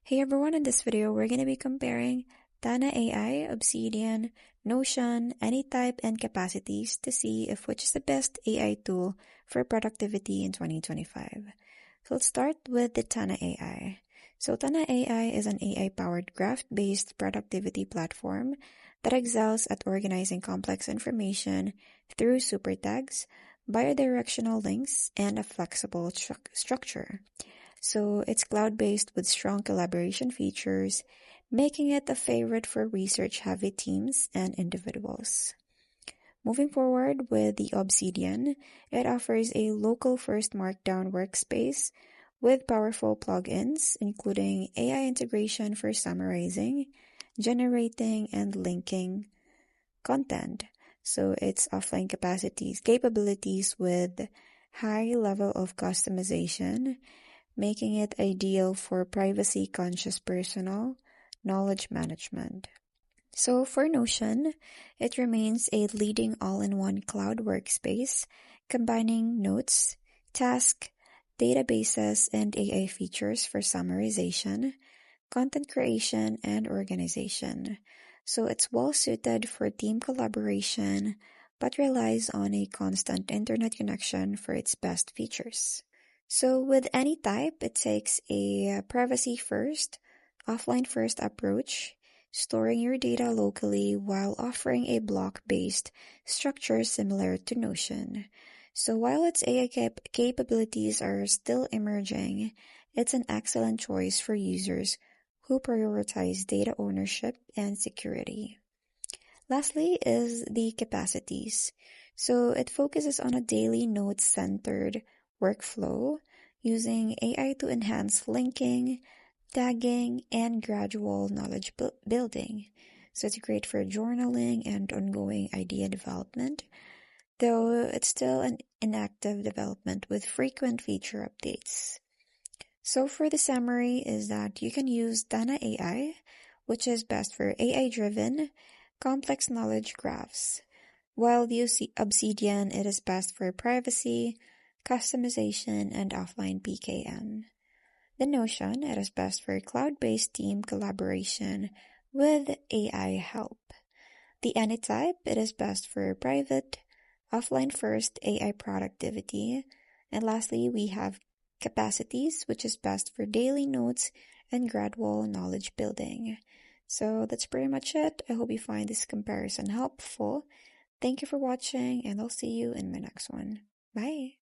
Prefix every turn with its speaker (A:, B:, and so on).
A: Hey everyone, in this video we're going to be comparing Tana AI, Obsidian, Notion, Anytype, and Capacities to see if which is the best AI tool for productivity in 2025. So let's start with the Tana AI. So Tana AI is an AI-powered graph-based productivity platform that excels at organizing complex information through super tags, bidirectional links, and a flexible structure. So it's cloud-based with strong collaboration features, making it a favorite for research-heavy teams and individuals. Moving forward with the Obsidian, it offers a local-first markdown workspace with powerful plugins, including AI integration for summarizing, generating, and linking content. So its offline capabilities with high level of customization, making it ideal for privacy-conscious personal knowledge management. So for Notion, it remains a leading all-in-one cloud workspace, combining notes, tasks, databases, and AI features for summarization, content creation, and organization. So it's well-suited for team collaboration, but relies on a constant internet connection for its best features. So with Anytype, it takes a privacy-first, offline-first approach, storing your data locally while offering a block-based structure similar to Notion. So while its AI capabilities are still emerging, it's an excellent choice for users who prioritize data ownership and security. Lastly is the Capacities. So it focuses on a daily notes-centered workflow using AI to enhance linking, tagging, and gradual knowledge building. So it's great for journaling and ongoing idea development, though it's still an inactive development with frequent feature updates. So for the summary is that you can use Tana AI, which is best for AI-driven, complex knowledge graphs, while the Obsidian, it is best for privacy, customization, and offline PKM. The Notion, it is best for cloud-based team collaboration with AI help. The Anytype, it is best for private, offline-first AI productivity. And lastly, we have Capacities, which is best for daily notes and gradual knowledge building. So that's pretty much it. I hope you find this comparison helpful. Thank you for watching, and I'll see you in my next one. Bye!